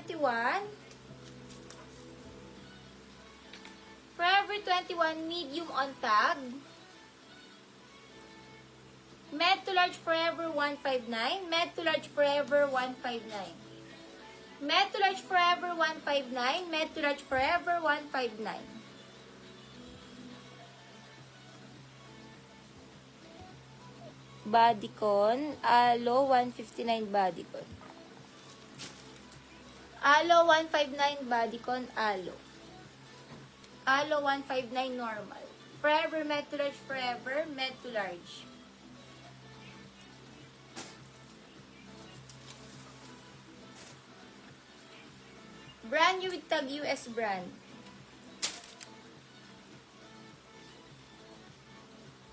21. Forever 21, medium on tag. Med to large forever 159. Med to large forever 159. Med to large forever 159. Med to large forever 159. Bodycon, Alo 159 bodycon. Alo 159 bodycon, Alo. Alo 159 normal. Forever med to large forever, med to large. Brand new with tag US brand.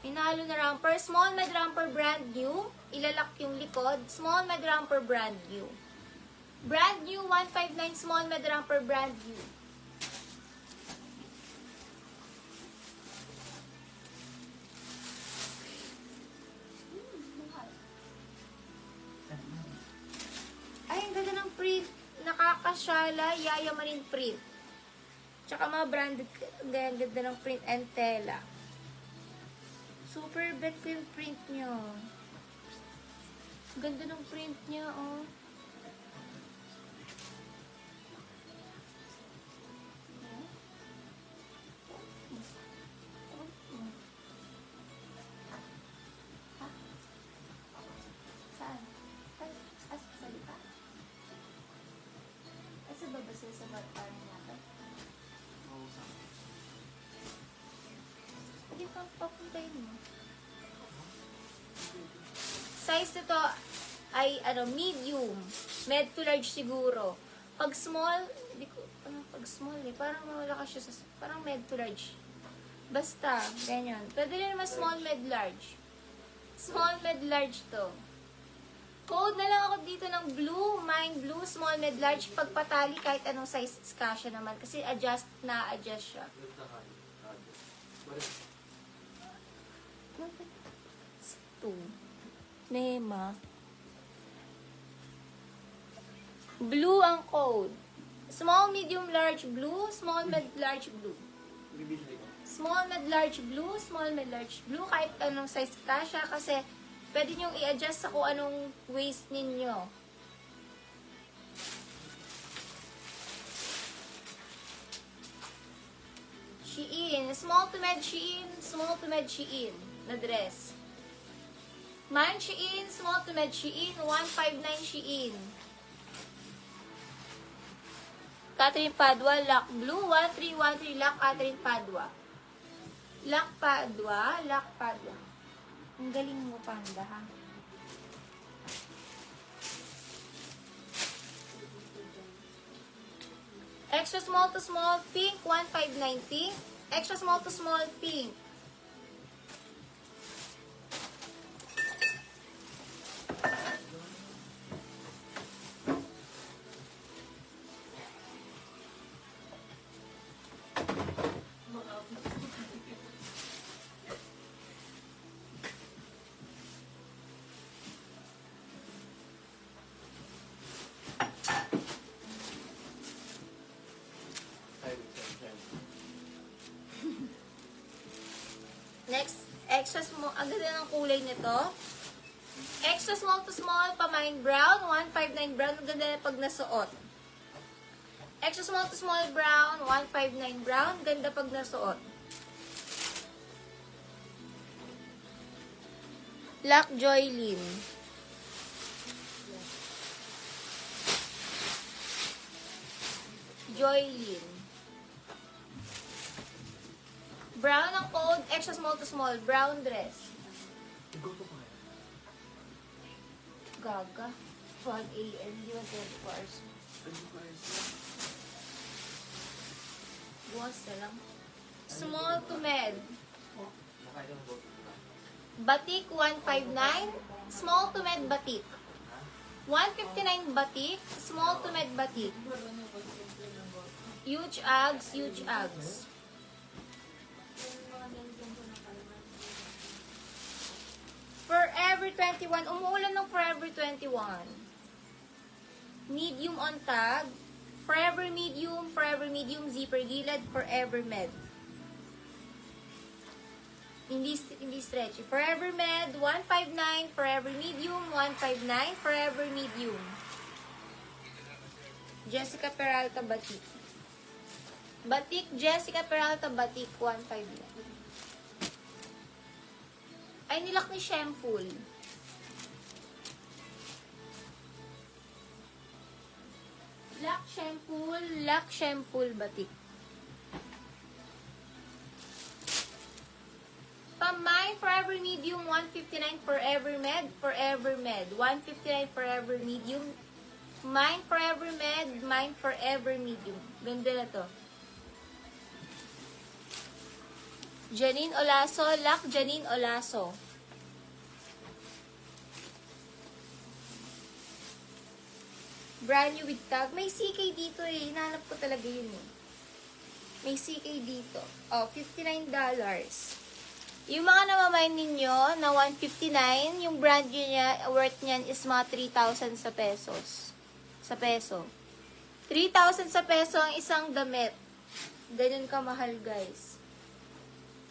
Inalo na ramper. Small med ramper brand new. Ilalak yung likod. Small med ramper brand new. Brand new 159 small med ramper brand new. Ay, ang ganda ng print. Nakakasyala, yayamanin print. Tsaka mga branded, ang ganda ng print and tela. Super bet ko yung print niya. Ganda ng print niya, oh. Saan? Ay, sa lipa? Ay, sa baba sila sa parang natin. Oo, saan? Hindi pa papuntayin mo. Size nito ay medium. Med to large siguro. Pag small, hindi ko, pag small parang wala ka siya sa, parang med to large. Basta, ganyan. Pwede rin naman small, med, large. Small, med, large to. Code na lang ako dito ng blue, mine blue, small, med, large. Pagpatali, kahit anong size kasya naman. Kasi adjust siya. Ito. Nema. Blue ang code. Small, medium, large, blue. Small, med, large, blue. Small, med, large, blue. Small, med, large, blue. Kahit anong size kasya. Kasi pwede nyong i-adjust sa kung anong waist ninyo. Shein. Small to med Shein. Small to med Shein. Na dress. Man Shein. Small to med Shein. 159 Shein. Catherine Padua. Lock blue. 1313 Lock Catherine Padua. Lock Padua. Lock Padua. Ang galing mo, Panda, ha? Extra small to small pink, 1590. Extra small to small pink. Next, extra small. Ang ganda ng kulay nito. Extra small to small, pamine brown, 159 brown. Ang ganda na pag nasuot. Extra small to small brown, 159 brown. Ganda pag nasuot. Lockjoy Lin. Joylin. Brown ang code, extra small to small, brown dress. Gaga. 5 a.m. Di ba 24 hours? Buwas na lang. Small to med. Batik, 159. Small to med batik. 159 batik. Small to med batik. Huge Uggs, huge Uggs. Forever 21. Umuulan ng Forever 21. Medium on tag. Forever medium, zipper gilid, Forever Med. Hindi stretchy. Forever Med, 159, Forever Medium, 159, Forever Medium. Jessica Peralta Batik. Batik, Jessica Peralta Batik, 159. Ay, nilak ni Shemful. Lak Shemful Batik. Pamay, Forever Medium, 159, Forever Med, 159, Forever Medium. Mine, Forever Med, mine, Forever Medium. Ganda na to. Janine Olaso, Lak Janine Olaso. Brand new with tag. May CK dito eh. Hinanap ko talaga yun eh. May CK dito. Oh, $59. Yung mga namamain ninyo na 159, yung brand new niya, worth niyan is mga 3,000 sa pesos. Sa peso. 3,000 sa peso ang isang damit. Ganun kamahal, guys.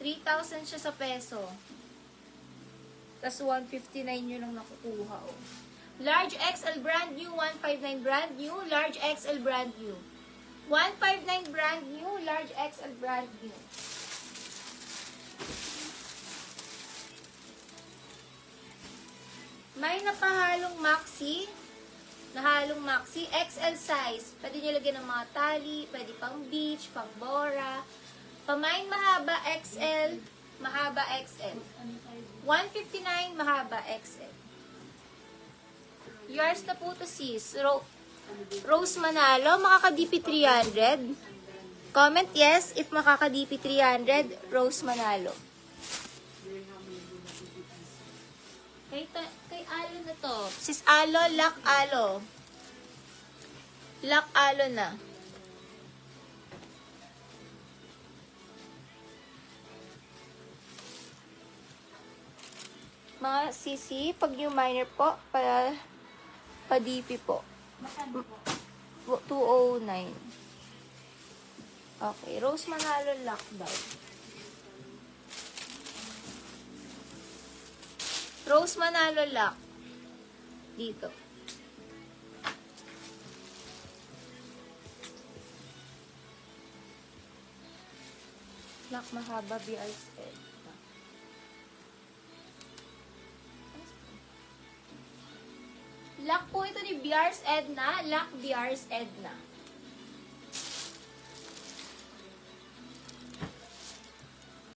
3,000 siya sa peso. Tapos 159 yun ang nakukuha, oh. Large XL brand new, 159 brand new, large XL brand new. 159 brand new, large XL brand new. May napahalong maxi, nahalong maxi, XL size. Pwede nyo lagyan ng mga tali, pwede pang beach, pang bora. Pamain mahaba XL, mahaba XL. 159, mahaba XL. Yours na po to sis. Rose Manalo, makaka-DP 300. Comment yes if makaka-DP 300, Rose Manalo. Kay Alo na to. Sis Alo, Lak Alo. Lak Alo na. Mga sisi, pag new minor po, pa-DP po. 209. Okay, Rose Manalo lockdown. Rose Manalo lock. Dito. Lock mahaba BRZ. Lock po ito ni BR's Edna. Lock BR's Edna.